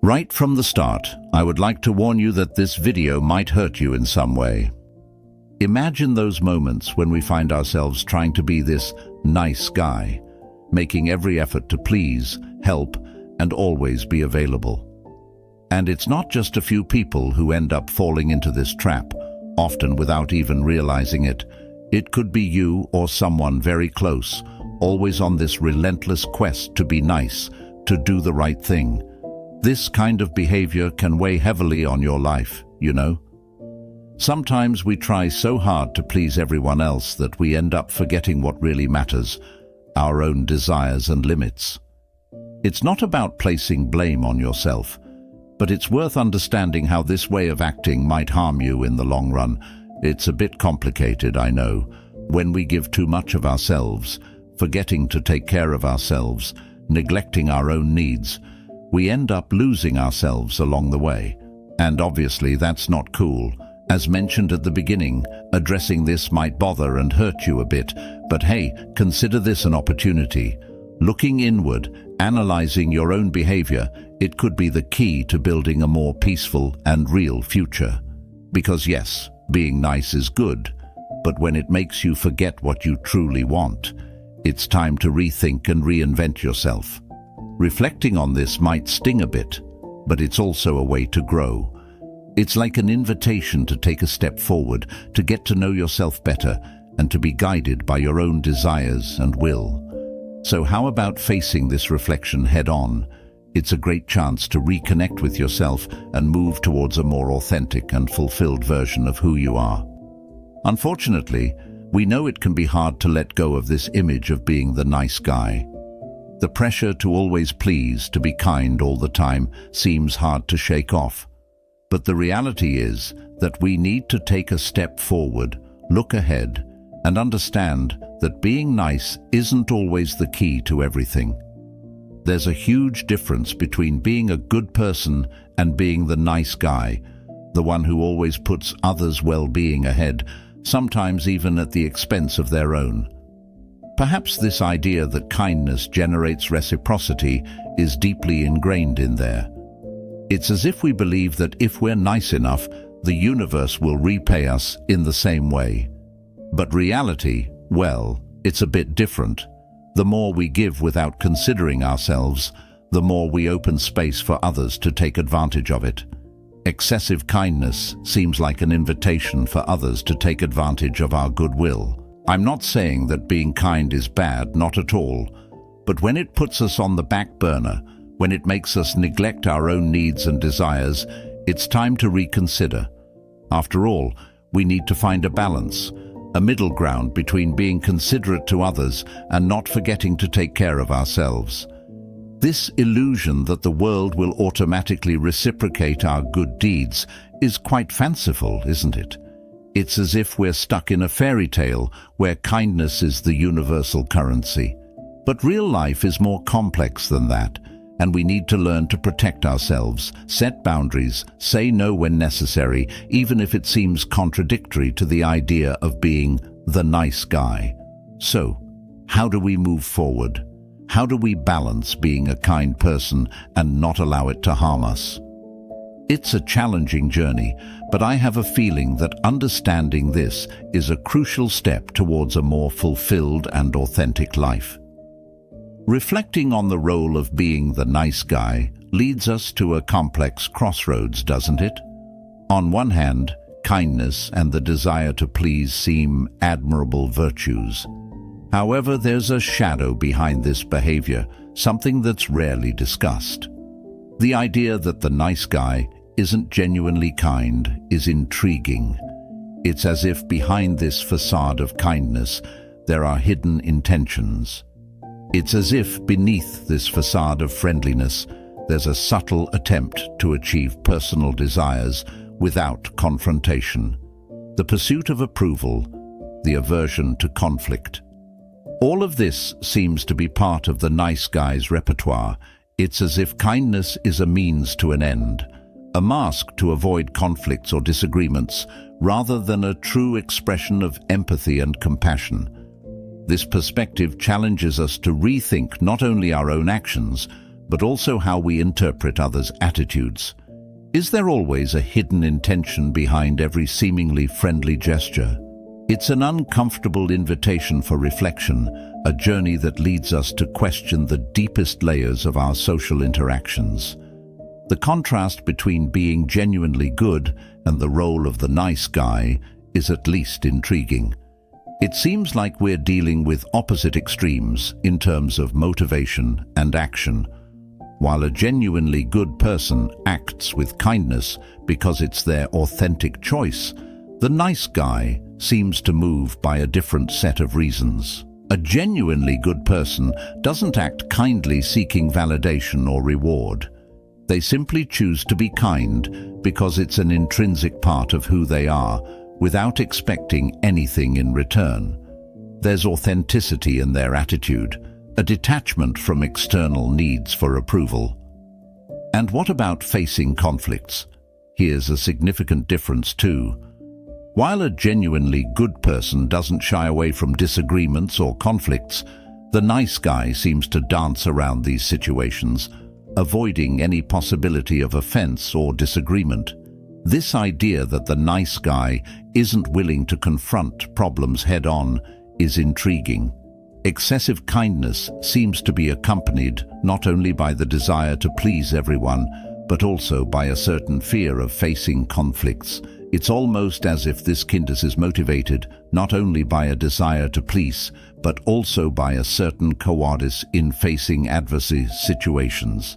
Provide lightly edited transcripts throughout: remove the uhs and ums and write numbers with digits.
Right from the start, I would like to warn you that this video might hurt you in some way. Imagine those moments when we find ourselves trying to be this nice guy, making every effort to please, help, and always be available. And it's not just a few people who end up falling into this trap, often without even realizing it. It could be you or someone very close, always on this relentless quest to be nice, to do the right thing. This kind of behavior can weigh heavily on your life, you know? Sometimes we try so hard to please everyone else that we end up forgetting what really matters, our own desires and limits. It's not about placing blame on yourself, but it's worth understanding how this way of acting might harm you in the long run. It's a bit complicated, I know. When we give too much of ourselves, forgetting to take care of ourselves, neglecting our own needs, we end up losing ourselves along the way. And obviously that's not cool. As mentioned at the beginning, addressing this might bother and hurt you a bit, but hey, consider this an opportunity. Looking inward, analyzing your own behavior, it could be the key to building a more peaceful and real future. Because yes, being nice is good, but when it makes you forget what you truly want, it's time to rethink and reinvent yourself. Reflecting on this might sting a bit, but it's also a way to grow. It's like an invitation to take a step forward, to get to know yourself better, and to be guided by your own desires and will. So how about facing this reflection head-on? It's a great chance to reconnect with yourself and move towards a more authentic and fulfilled version of who you are. Unfortunately, we know it can be hard to let go of this image of being the nice guy. The pressure to always please, to be kind all the time, seems hard to shake off. But the reality is that we need to take a step forward, look ahead, and understand that being nice isn't always the key to everything. There's a huge difference between being a good person and being the nice guy, the one who always puts others' well-being ahead, sometimes even at the expense of their own. Perhaps this idea that kindness generates reciprocity is deeply ingrained in there. It's as if we believe that if we're nice enough, the universe will repay us in the same way. But reality, well, it's a bit different. The more we give without considering ourselves, the more we open space for others to take advantage of it. Excessive kindness seems like an invitation for others to take advantage of our goodwill. I'm not saying that being kind is bad, not at all. But when it puts us on the back burner, when it makes us neglect our own needs and desires, it's time to reconsider. After all, we need to find a balance, a middle ground between being considerate to others and not forgetting to take care of ourselves. This illusion that the world will automatically reciprocate our good deeds is quite fanciful, isn't it? It's as if we're stuck in a fairy tale where kindness is the universal currency. But real life is more complex than that, and we need to learn to protect ourselves, set boundaries, say no when necessary, even if it seems contradictory to the idea of being the nice guy. So, how do we move forward? How do we balance being a kind person and not allow it to harm us? It's a challenging journey, but I have a feeling that understanding this is a crucial step towards a more fulfilled and authentic life. Reflecting on the role of being the nice guy leads us to a complex crossroads, doesn't it? On one hand, kindness and the desire to please seem admirable virtues. However, there's a shadow behind this behavior, something that's rarely discussed. The idea that the nice guy isn't genuinely kind is intriguing. It's as if behind this facade of kindness, there are hidden intentions. It's as if beneath this facade of friendliness, there's a subtle attempt to achieve personal desires without confrontation. The pursuit of approval, the aversion to conflict. All of this seems to be part of the nice guy's repertoire. It's as if kindness is a means to an end, a mask to avoid conflicts or disagreements, rather than a true expression of empathy and compassion. This perspective challenges us to rethink not only our own actions, but also how we interpret others' attitudes. Is there always a hidden intention behind every seemingly friendly gesture? It's an uncomfortable invitation for reflection, a journey that leads us to question the deepest layers of our social interactions. The contrast between being genuinely good and the role of the nice guy is at least intriguing. It seems like we're dealing with opposite extremes in terms of motivation and action. While a genuinely good person acts with kindness because it's their authentic choice, the nice guy seems to move by a different set of reasons. A genuinely good person doesn't act kindly seeking validation or reward. They simply choose to be kind because it's an intrinsic part of who they are, without expecting anything in return. There's authenticity in their attitude, a detachment from external needs for approval. And what about facing conflicts? Here's a significant difference too. While a genuinely good person doesn't shy away from disagreements or conflicts, the nice guy seems to dance around these situations, avoiding any possibility of offense or disagreement. This idea that the nice guy isn't willing to confront problems head-on is intriguing. Excessive kindness seems to be accompanied not only by the desire to please everyone, but also by a certain fear of facing conflicts. It's almost as if this kindness is motivated not only by a desire to please, but also by a certain cowardice in facing adverse situations.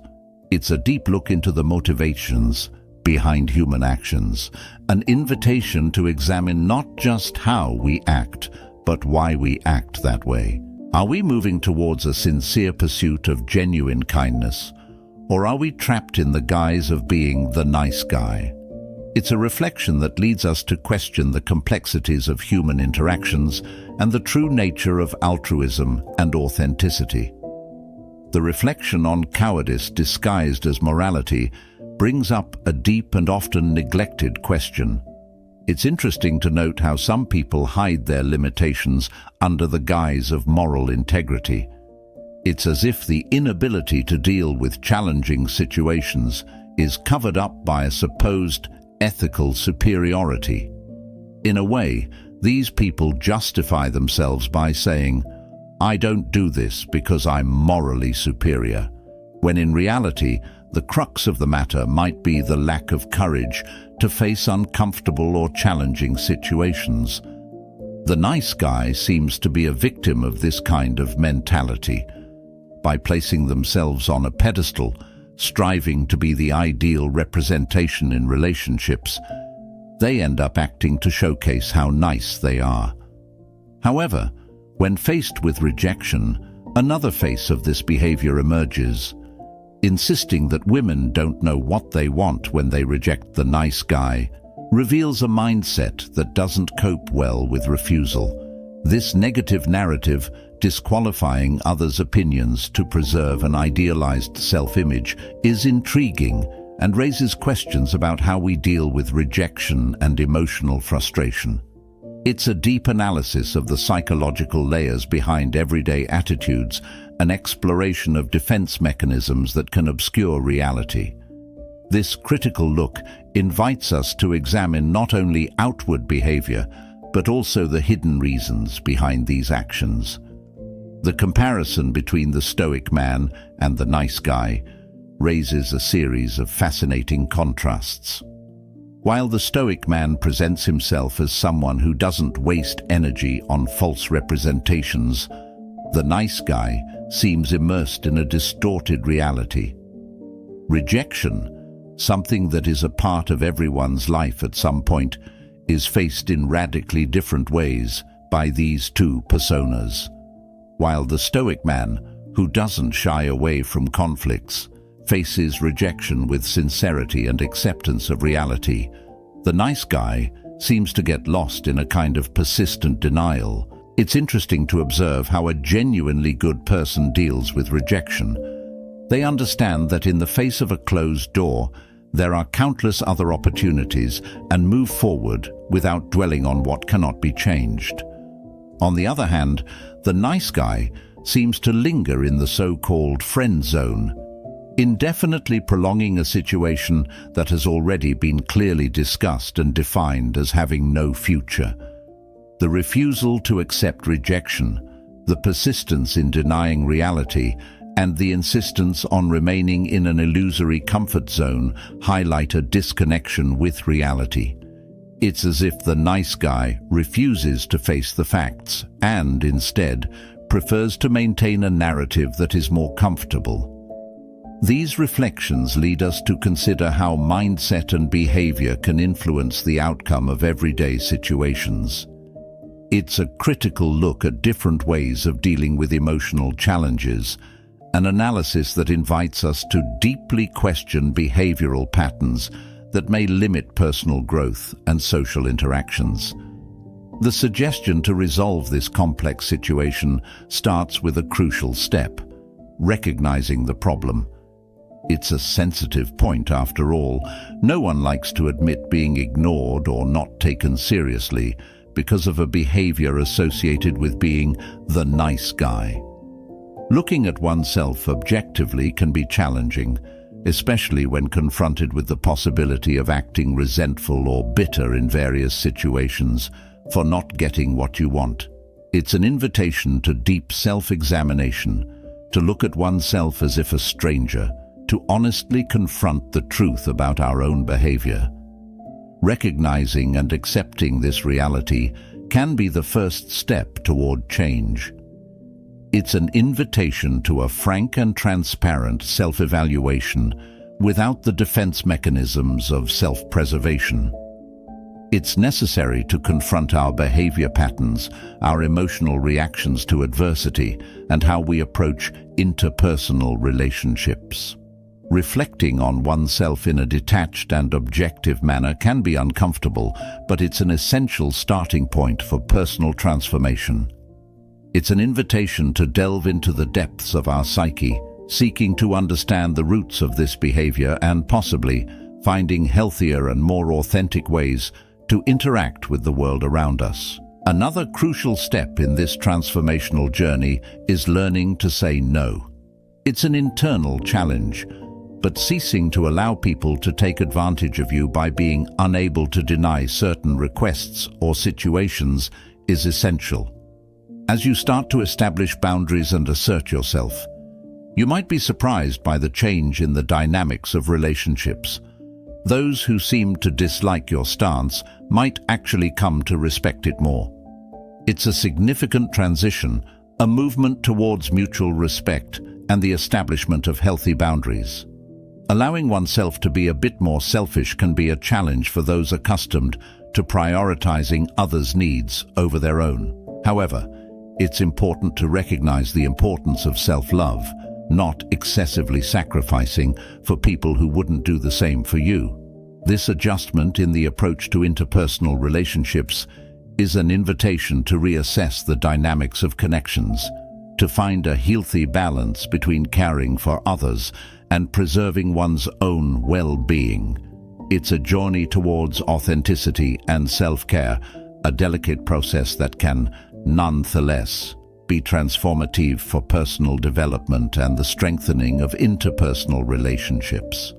It's a deep look into the motivations behind human actions, an invitation to examine not just how we act, but why we act that way. Are we moving towards a sincere pursuit of genuine kindness, or are we trapped in the guise of being the nice guy? It's a reflection that leads us to question the complexities of human interactions and the true nature of altruism and authenticity. The reflection on cowardice disguised as morality brings up a deep and often neglected question. It's interesting to note how some people hide their limitations under the guise of moral integrity. It's as if the inability to deal with challenging situations is covered up by a supposed ethical superiority. In a way, these people justify themselves by saying, "I don't do this because I'm morally superior," when in reality, the crux of the matter might be the lack of courage to face uncomfortable or challenging situations. The nice guy seems to be a victim of this kind of mentality. By placing themselves on a pedestal, striving to be the ideal representation in relationships, they end up acting to showcase how nice they are. However, when faced with rejection, another face of this behavior emerges. Insisting that women don't know what they want when they reject the nice guy reveals a mindset that doesn't cope well with refusal. This negative narrative, disqualifying others' opinions to preserve an idealized self-image, is intriguing and raises questions about how we deal with rejection and emotional frustration. It's a deep analysis of the psychological layers behind everyday attitudes, an exploration of defense mechanisms that can obscure reality. This critical look invites us to examine not only outward behavior, but also the hidden reasons behind these actions. The comparison between the stoic man and the nice guy raises a series of fascinating contrasts. While the stoic man presents himself as someone who doesn't waste energy on false representations, the nice guy seems immersed in a distorted reality. Rejection, something that is a part of everyone's life at some point, is faced in radically different ways by these two personas. While the stoic man, who doesn't shy away from conflicts, faces rejection with sincerity and acceptance of reality, the nice guy seems to get lost in a kind of persistent denial. It's interesting to observe how a genuinely good person deals with rejection. They understand that in the face of a closed door, there are countless other opportunities and move forward without dwelling on what cannot be changed. On the other hand, the nice guy seems to linger in the so-called friend zone. indefinitely prolonging a situation that has already been clearly discussed and defined as having no future. The refusal to accept rejection, the persistence in denying reality, and the insistence on remaining in an illusory comfort zone highlight a disconnection with reality. It's as if the nice guy refuses to face the facts and, instead, prefers to maintain a narrative that is more comfortable. These reflections lead us to consider how mindset and behavior can influence the outcome of everyday situations. It's a critical look at different ways of dealing with emotional challenges, an analysis that invites us to deeply question behavioral patterns that may limit personal growth and social interactions. The suggestion to resolve this complex situation starts with a crucial step: recognizing the problem. It's a sensitive point, after all. No one likes to admit being ignored or not taken seriously because of a behavior associated with being the nice guy. Looking at oneself objectively can be challenging, especially when confronted with the possibility of acting resentful or bitter in various situations for not getting what you want. It's an invitation to deep self-examination, to look at oneself as if a stranger, to honestly confront the truth about our own behavior. Recognizing and accepting this reality can be the first step toward change. It's an invitation to a frank and transparent self-evaluation without the defense mechanisms of self-preservation. It's necessary to confront our behavior patterns, our emotional reactions to adversity, and how we approach interpersonal relationships. Reflecting on oneself in a detached and objective manner can be uncomfortable, but it's an essential starting point for personal transformation. It's an invitation to delve into the depths of our psyche, seeking to understand the roots of this behavior and possibly finding healthier and more authentic ways to interact with the world around us. Another crucial step in this transformational journey is learning to say no. It's an internal challenge, but ceasing to allow people to take advantage of you by being unable to deny certain requests or situations is essential. As you start to establish boundaries and assert yourself, you might be surprised by the change in the dynamics of relationships. Those who seem to dislike your stance might actually come to respect it more. It's a significant transition, a movement towards mutual respect and the establishment of healthy boundaries. Allowing oneself to be a bit more selfish can be a challenge for those accustomed to prioritizing others' needs over their own. However, it's important to recognize the importance of self-love, not excessively sacrificing for people who wouldn't do the same for you. This adjustment in the approach to interpersonal relationships is an invitation to reassess the dynamics of connections, to find a healthy balance between caring for others and preserving one's own well-being. It's a journey towards authenticity and self-care, a delicate process that can, nonetheless, be transformative for personal development and the strengthening of interpersonal relationships.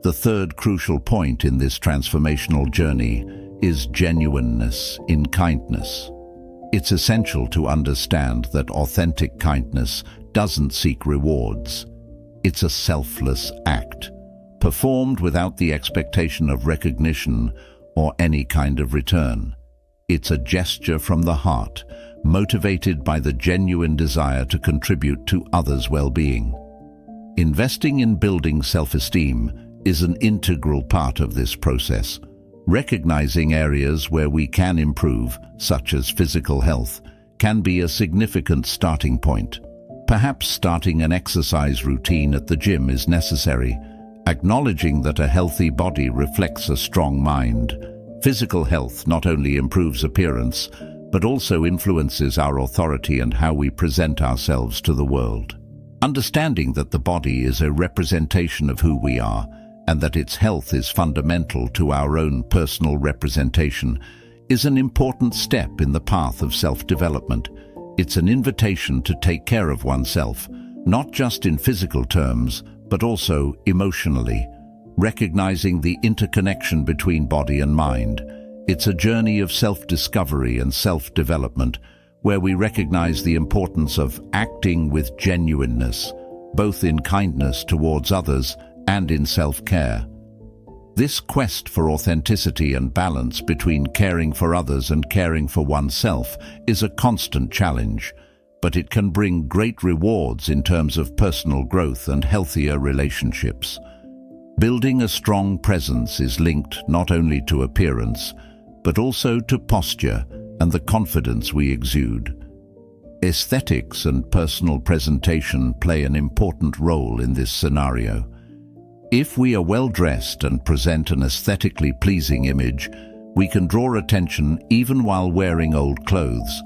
The third crucial point in this transformational journey is genuineness in kindness. It's essential to understand that authentic kindness doesn't seek rewards. It's a selfless act, performed without the expectation of recognition or any kind of return. It's a gesture from the heart, motivated by the genuine desire to contribute to others' well-being. Investing in building self-esteem is an integral part of this process. Recognizing areas where we can improve, such as physical health, can be a significant starting point. Perhaps starting an exercise routine at the gym is necessary, acknowledging that a healthy body reflects a strong mind. Physical health not only improves appearance, but also influences our authority and how we present ourselves to the world. Understanding that the body is a representation of who we are, and that its health is fundamental to our own personal representation, is an important step in the path of self-development. It's an invitation to take care of oneself, not just in physical terms, but also emotionally, recognizing the interconnection between body and mind. It's a journey of self-discovery and self-development, where we recognize the importance of acting with genuineness, both in kindness towards others and in self-care. This quest for authenticity and balance between caring for others and caring for oneself is a constant challenge, but it can bring great rewards in terms of personal growth and healthier relationships. Building a strong presence is linked not only to appearance, but also to posture and the confidence we exude. Aesthetics and personal presentation play an important role in this scenario. If we are well-dressed and present an aesthetically pleasing image, we can draw attention even while wearing old clothes.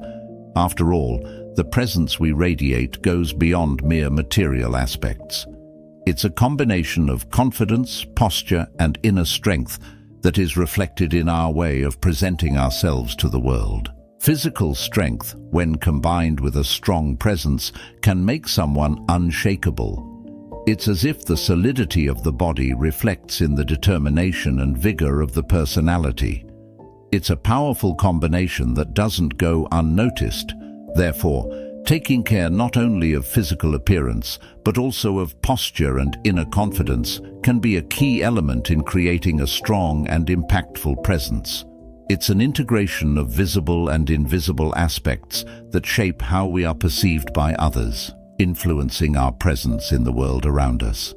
After all, the presence we radiate goes beyond mere material aspects. It's a combination of confidence, posture, and inner strength that is reflected in our way of presenting ourselves to the world. Physical strength, when combined with a strong presence, can make someone unshakable. It's as if the solidity of the body reflects in the determination and vigor of the personality. It's a powerful combination that doesn't go unnoticed. Therefore, taking care not only of physical appearance, but also of posture and inner confidence can be a key element in creating a strong and impactful presence. It's an integration of visible and invisible aspects that shape how we are perceived by others, influencing our presence in the world around us.